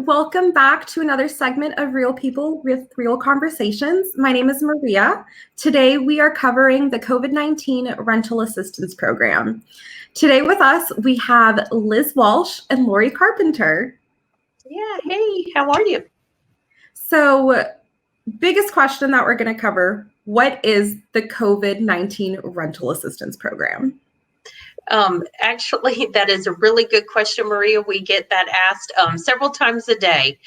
Welcome back to another segment of Real People with Real Conversations. My name is Maria. Today we are covering the COVID-19 Rental Assistance Program. Today with us, we have Liz Walsh and Laurey Carpenter. Yeah, hey, how are you? So, biggest question that we're going to cover, what is the COVID-19 Rental Assistance Program? Actually, that is a really good question, Maria. We get that asked several times a day.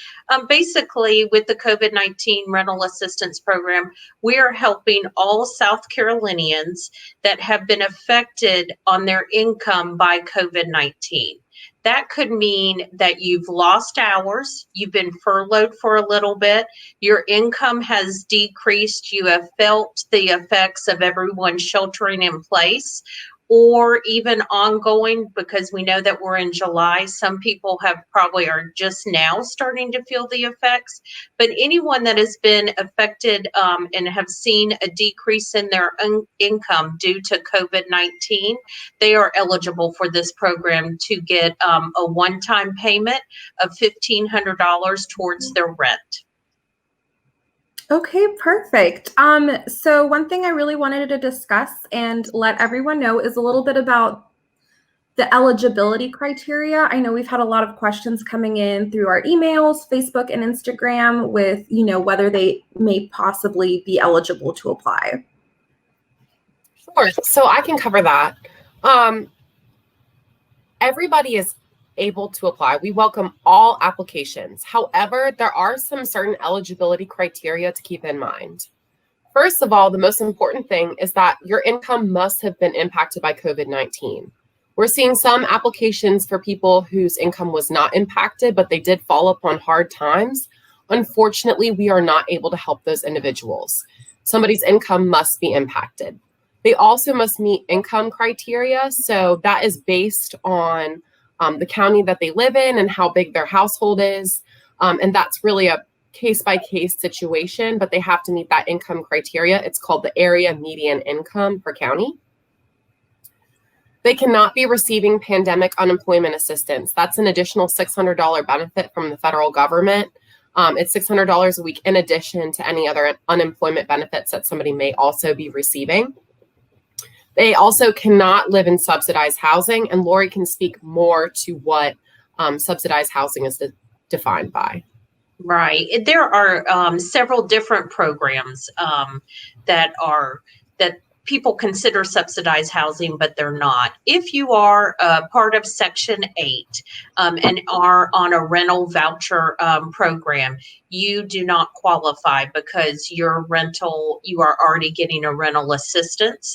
Basically, with the COVID-19 Rental Assistance Program, we are helping all South Carolinians that have been affected on their income by COVID-19. That could mean that you've lost hours, you've been furloughed for a little bit, your income has decreased, you have felt the effects of everyone sheltering in place, or even ongoing, because we know that we're in July. Some people are just now starting to feel the effects, but anyone that has been affected and have seen a decrease in their income due to COVID-19, they are eligible for this program to get a one-time payment of $1,500 towards their rent. Okay, perfect. So one thing I really wanted to discuss and let everyone know is a little bit about the eligibility criteria. I know we've had a lot of questions coming in through our emails, Facebook, and Instagram with, whether they may possibly be eligible to apply. Sure. So I can cover that. Everybody is able to apply. We welcome all applications. However, there are some certain eligibility criteria to keep in mind. First of all, the most important thing is that your income must have been impacted by COVID-19. We're seeing some applications for people whose income was not impacted, but they did fall upon hard times. Unfortunately, we are not able to help those individuals. Somebody's income must be impacted. They also must meet income criteria. So that is based on the county that they live in and how big their household is. And that's really a case-by-case situation, but they have to meet that income criteria. It's called the area median income per county. They cannot be receiving pandemic unemployment assistance. That's an additional $600 benefit from the federal government. It's $600 a week in addition to any other unemployment benefits that somebody may also be receiving. They also cannot live in subsidized housing, and Laurey can speak more to what subsidized housing is defined by. Right. There are several different programs that people consider subsidized housing, but they're not. If you are part of Section 8 and are on a rental voucher program, you do not qualify because you are already getting a rental assistance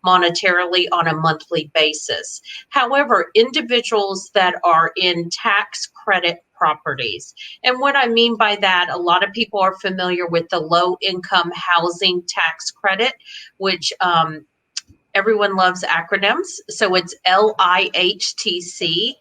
monetarily on a monthly basis. However, individuals that are in tax credit properties. And what I mean by that, a lot of people are familiar with the low income housing tax credit, which everyone loves acronyms. So it's LIHTC.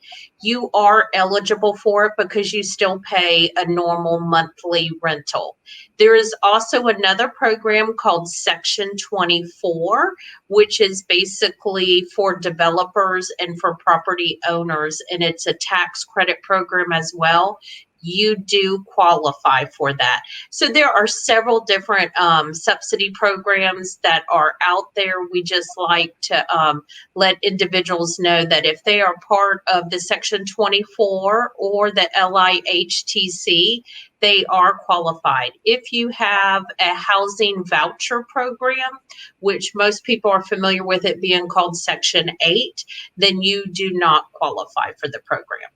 You are eligible for it because you still pay a normal monthly rental. There is also another program called Section 24, which is basically for developers and for property owners, and it's a tax credit program as well. You do qualify for that. So there are several different subsidy programs that are out there. We just like to let individuals know that if they are part of the Section 24 or the LIHTC, they are qualified. If you have a housing voucher program, which most people are familiar with it being called Section 8, then you do not qualify for the program.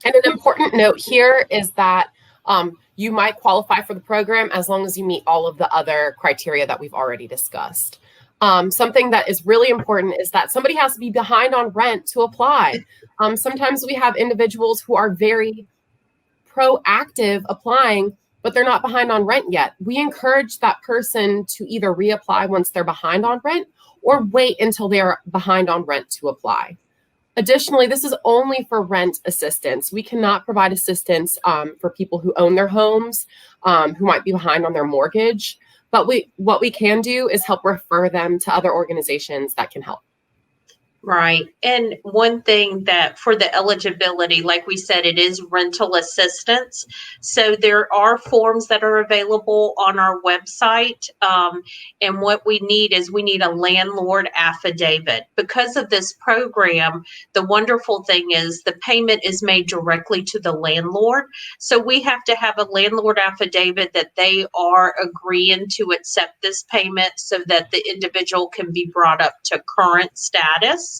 And an important note here is that you might qualify for the program as long as you meet all of the other criteria that we've already discussed. Something that is really important is that somebody has to be behind on rent to apply. Sometimes we have individuals who are very proactive applying, but they're not behind on rent yet. We encourage that person to either reapply once they're behind on rent or wait until they're behind on rent to apply. Additionally, this is only for rent assistance. We cannot provide assistance for people who own their homes, who might be behind on their mortgage. But what we can do is help refer them to other organizations that can help. Right. And one thing that for the eligibility, like we said, it is rental assistance. So there are forms that are available on our website. And what we need is we need a landlord affidavit. Because of this program, the wonderful thing is the payment is made directly to the landlord. So we have to have a landlord affidavit that they are agreeing to accept this payment so that the individual can be brought up to current status.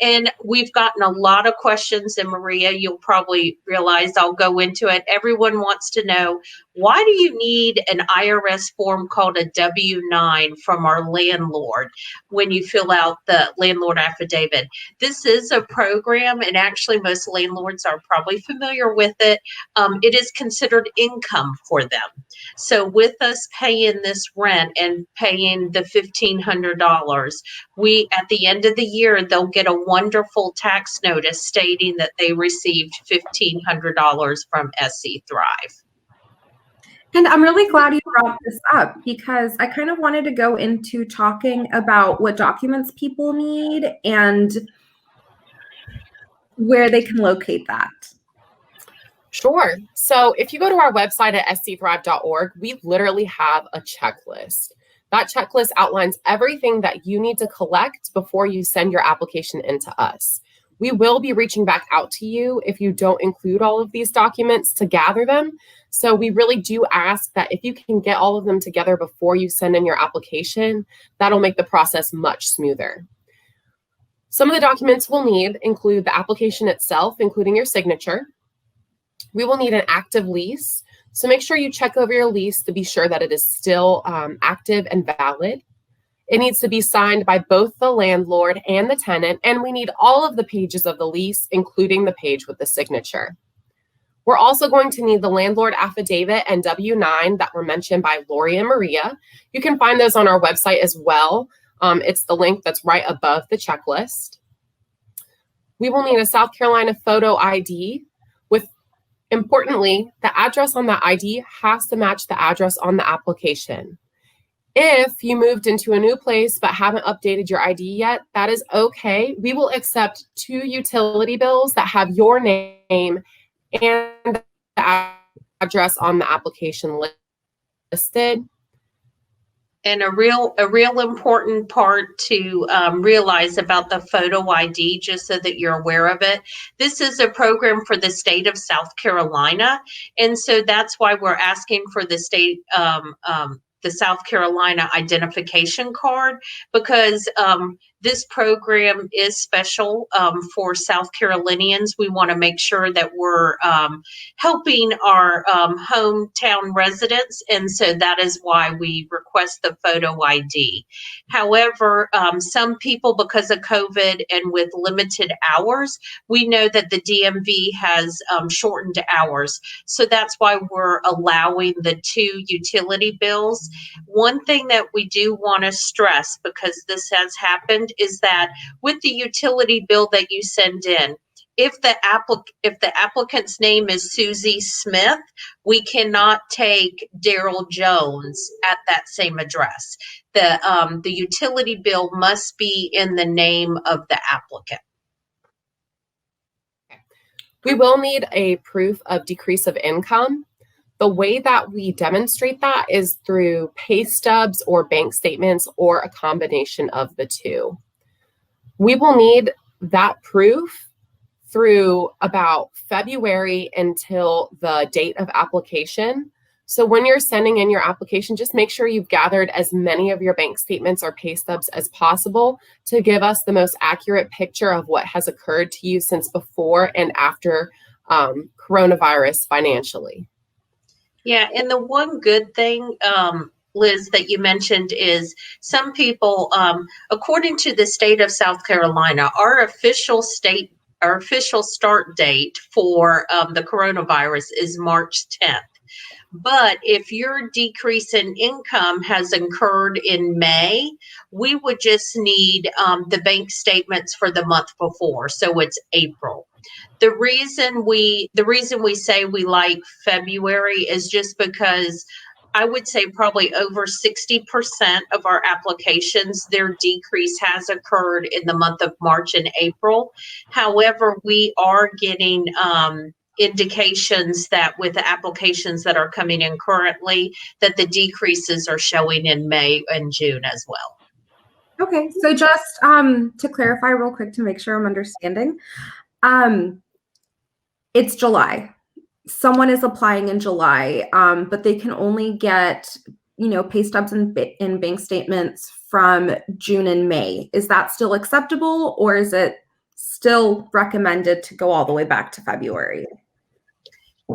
And we've gotten a lot of questions, and Maria, you'll probably realize I'll go into it. Everyone wants to know, why do you need an IRS form called a W-9 from our landlord when you fill out the landlord affidavit? This is a program, and actually most landlords are probably familiar with it. It is considered income for them. So with us paying this rent and paying the $1,500, we, at the end of the year, they'll get a wonderful tax notice stating that they received $1,500 from SC Thrive. And I'm really glad you brought this up because I kind of wanted to go into talking about what documents people need and where they can locate that. Sure. So if you go to our website at scthrive.org, we literally have a checklist. That checklist outlines everything that you need to collect before you send your application in to us. We will be reaching back out to you if you don't include all of these documents to gather them. So we really do ask that if you can get all of them together before you send in your application, that'll make the process much smoother. Some of the documents we'll need include the application itself, including your signature. We will need an active lease. So make sure you check over your lease to be sure that it is still active and valid. It needs to be signed by both the landlord and the tenant, and we need all of the pages of the lease, including the page with the signature. We're also going to need the landlord affidavit and W-9 that were mentioned by Laurey and Maria. You can find those on our website as well. It's the link that's right above the checklist. We will need a South Carolina photo ID with, importantly, the address on the ID has to match the address on the application. If you moved into a new place but haven't updated your ID yet, that is okay. We will accept 2 utility bills that have your name and the address on the application listed. And a real important part to realize about the photo ID, just so that you're aware of it, this is a program for the state of South Carolina. And so that's why we're asking for the state, the South Carolina identification card, because this program is special for South Carolinians. We want to make sure that we're helping our hometown residents, and so that is why we request the photo ID. However, some people, because of COVID and with limited hours, we know that the DMV has shortened hours, so that's why we're allowing the 2 utility bills. One thing that we do want to stress, because this has happened, is that with the utility bill that you send in, if the applicant's name is Susie Smith, we cannot take Daryl Jones at that same address. The utility bill must be in the name of the applicant. We will need a proof of decrease of income. The way that we demonstrate that is through pay stubs or bank statements or a combination of the 2. We will need that proof through about February until the date of application. So when you're sending in your application, just make sure you've gathered as many of your bank statements or pay stubs as possible to give us the most accurate picture of what has occurred to you since before and after coronavirus financially. Yeah, and the one good thing, Liz, that you mentioned is some people, according to the state of South Carolina, our official start date for the coronavirus is March 10th. But if your decrease in income has occurred in May, we would just need the bank statements for the month before, so it's April. The reason we say we like February is just because I would say probably over 60% of our applications, their decrease has occurred in the month of March and April. However, we are getting indications that with the applications that are coming in currently, that the decreases are showing in May and June as well. Okay, so just to clarify real quick to make sure I'm understanding, it's July. Someone is applying in July, but they can only get, pay stubs and bank statements from June and May. Is that still acceptable, or is it still recommended to go all the way back to February?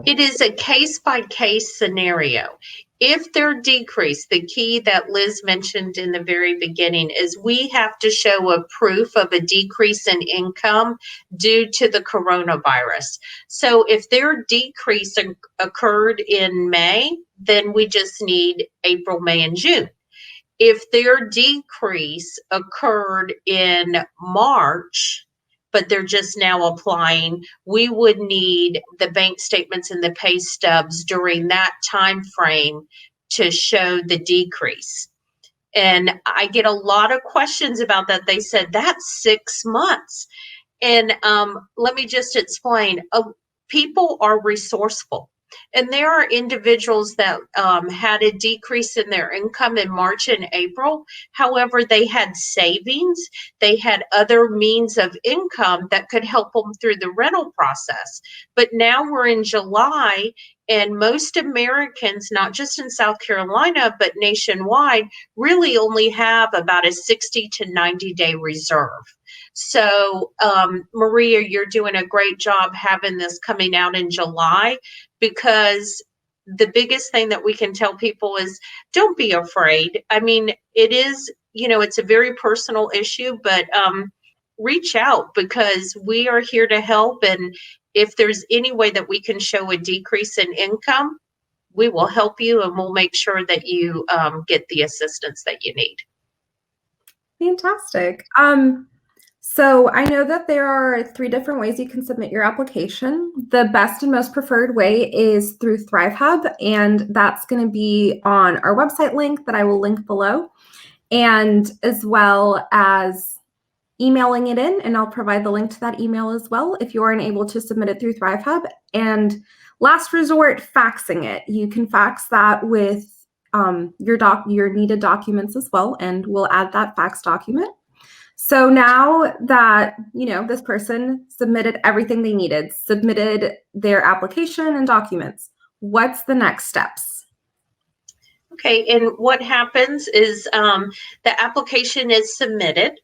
It is a case-by-case scenario. If they're decreased, the key that Liz mentioned in the very beginning is we have to show a proof of a decrease in income due to the coronavirus. So if their decrease occurred in May, then we just need April, May, and June. If their decrease occurred in March, but they're just now applying, we would need the bank statements and the pay stubs during that time frame to show the decrease. And I get a lot of questions about that. They said, that's 6 months. And let me just explain. People are resourceful. And there are individuals that had a decrease in their income in March and April. However, they had savings. They had other means of income that could help them through the rental process. But now we're in July, and most Americans, not just in South Carolina, but nationwide, really only have about a 60 to 90-day reserve. So, Maria, you're doing a great job having this coming out in July, because the biggest thing that we can tell people is don't be afraid. I mean, it is, it's a very personal issue, but reach out, because we are here to help. And if there's any way that we can show a decrease in income, we will help you, and we'll make sure that you get the assistance that you need. Fantastic. So I know that there are 3 different ways you can submit your application. The best and most preferred way is through Thrive Hub, and that's going to be on our website link that I will link below, and as well as emailing it in, and I'll provide the link to that email as well if you aren't able to submit it through Thrive Hub. And last resort, faxing it. You can fax that with your needed documents as well, and we'll add that fax document. So now that, this person submitted everything they needed, submitted their application and documents, what's the next steps? Okay, and what happens is the application is submitted.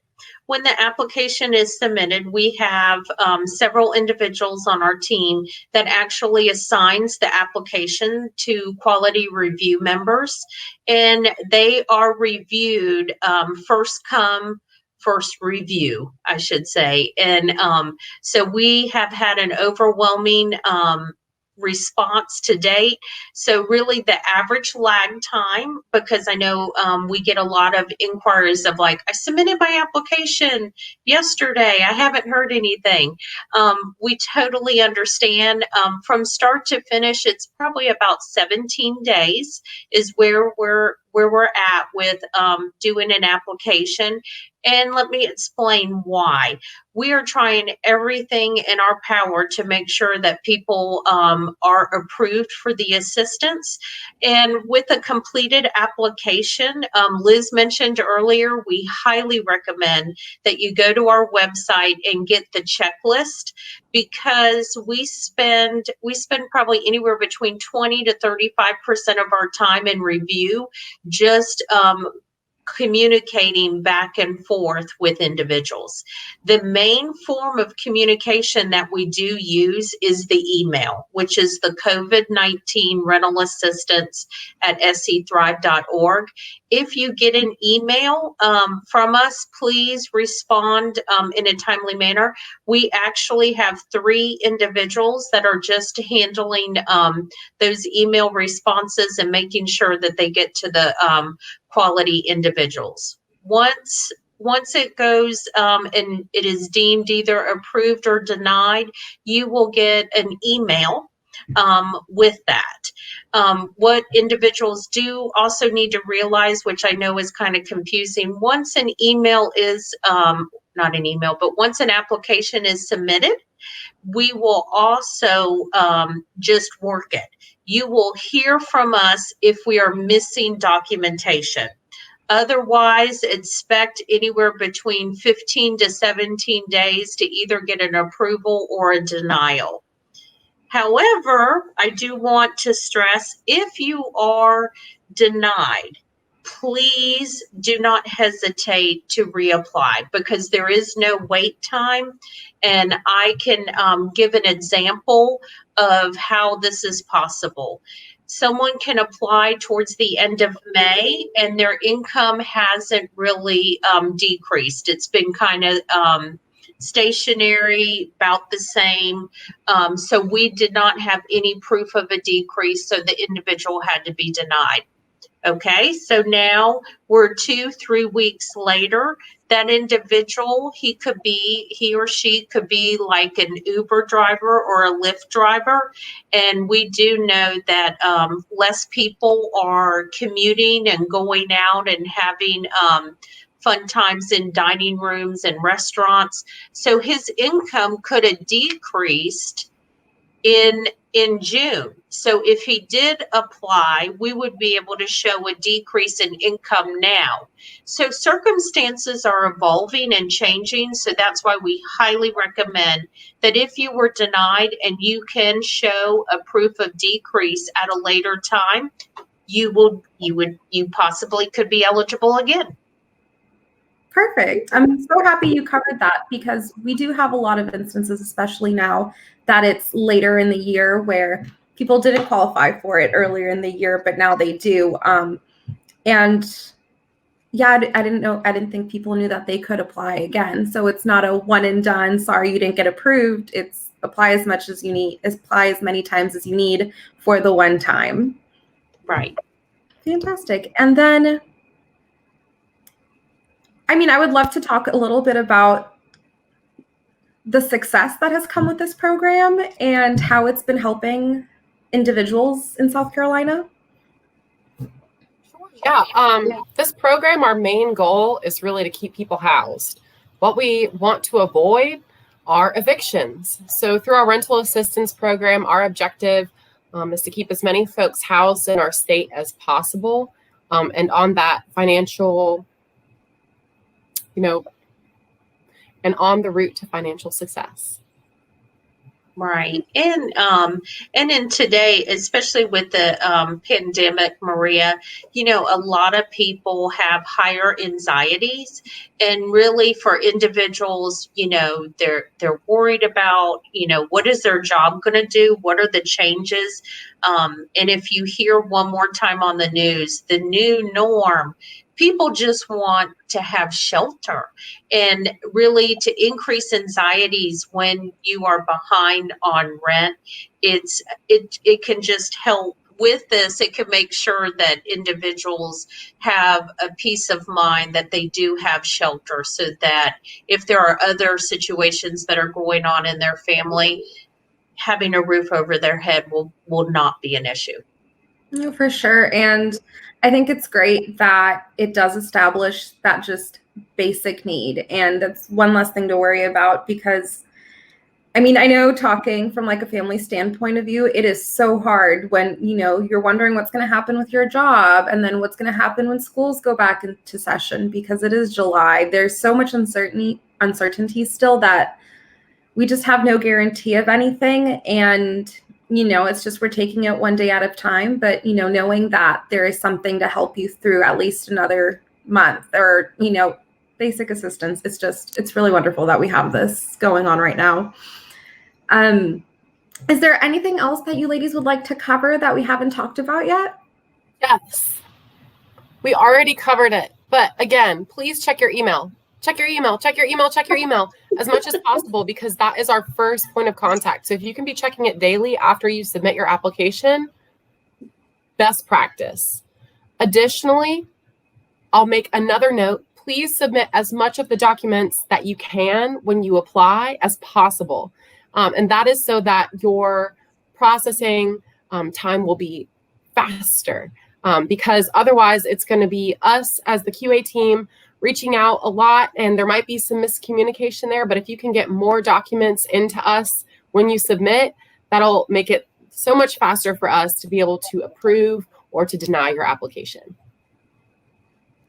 When the application is submitted, we have several individuals on our team that actually assigns the application to quality review members, and they are reviewed first come, first review, I should say. And so we have had an overwhelming response to date. So really the average lag time, because I know we get a lot of inquiries of like, I submitted my application yesterday, I haven't heard anything. We totally understand. From start to finish, it's probably about 17 days is where we're at with doing an application. And let me explain why. We are trying everything in our power to make sure that people are approved for the assistance. And with a completed application, Liz mentioned earlier, we highly recommend that you go to our website and get the checklist, because we spend probably anywhere between 20 to 35% of our time in review just communicating back and forth with individuals. The main form of communication that we do use is the email, which is the COVID-19 rental assistance at sethrive.org. If you get an email from us, please respond in a timely manner. We actually have 3 individuals that are just handling those email responses and making sure that they get to the quality individuals. Once it goes and it is deemed either approved or denied, you will get an email with that. What individuals do also need to realize, which I know is kind of confusing, once an email is, not an email, but once an application is submitted, we will also just work it. You will hear from us if we are missing documentation. Otherwise, expect anywhere between 15 to 17 days to either get an approval or a denial. However, I do want to stress, if you are denied, please do not hesitate to reapply, because there is no wait time. And I can give an example of how this is possible. Someone can apply towards the end of May and their income hasn't really decreased. It's been kind of stationary, about the same. So we did not have any proof of a decrease, so the individual had to be denied. Okay, so now we're 2-3 weeks later. That individual, he or she could be like an Uber driver or a Lyft driver. And we do know that less people are commuting and going out and having fun times in dining rooms and restaurants. So his income could have decreased in June. So if he did apply, we would be able to show a decrease in income now. So circumstances are evolving and changing. So that's why we highly recommend that if you were denied and you can show a proof of decrease at a later time, you possibly could be eligible again. Perfect. I'm so happy you covered that, because we do have a lot of instances, especially now that it's later in the year, where people didn't qualify for it earlier in the year, but now they do. And yeah, I didn't think people knew that they could apply again. So it's not a one and done, sorry, you didn't get approved. It's apply as much as you need, apply as many times as you need for the one time. Right. Fantastic. And then, I mean, I would love to talk a little bit about the success that has come with this program and how it's been helping individuals in South Carolina. Yeah, this program, our main goal is really to keep people housed. What we want to avoid are evictions. So through our rental assistance program, our objective is to keep as many folks housed in our state as possible, and on that financial, and on the route to financial success. Right. And in today, especially with the pandemic, Maria, a lot of people have higher anxieties, and really for individuals, they're worried about, what is their job going to do? What are the changes? And if you hear one more time on the news, the new norm, people just want to have shelter, and really to increase anxieties when you are behind on rent. It can just help with this. It can make sure that individuals have a peace of mind that they do have shelter, so that if there are other situations that are going on in their family, having a roof over their head will not be an issue. No, for sure. And I think it's great that it does establish that just basic need. And that's one less thing to worry about, because I mean, I know, talking from like a family standpoint of view, it is so hard when, you're wondering what's going to happen with your job, and then what's going to happen when schools go back into session, because it is July. There's so much uncertainty still, that we just have no guarantee of anything. And it's just, we're taking it one day at a time, but, knowing that there is something to help you through at least another month, or, basic assistance. It's really wonderful that we have this going on right now. Is there anything else that you ladies would like to cover that we haven't talked about yet? Yes, we already covered it. But again, please check your email. Check your email as much as possible, because that is our first point of contact. So if you can be checking it daily after you submit your application, best practice. Additionally, I'll make another note. Please submit as much of the documents that you can when you apply as possible. And that is so that your processing time will be faster, because otherwise it's going to be us as the QA team reaching out a lot, and there might be some miscommunication there. But if you can get more documents into us when you submit, that'll make it so much faster for us to be able to approve or to deny your application.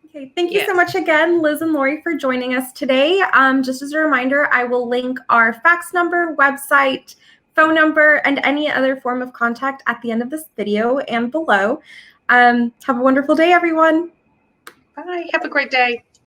Okay, thank you so much again, Liz and Laurey, for joining us today. Just as a reminder, I will link our fax number, website, phone number, and any other form of contact at the end of this video and below. Have a wonderful day, everyone. Bye. Have a great day.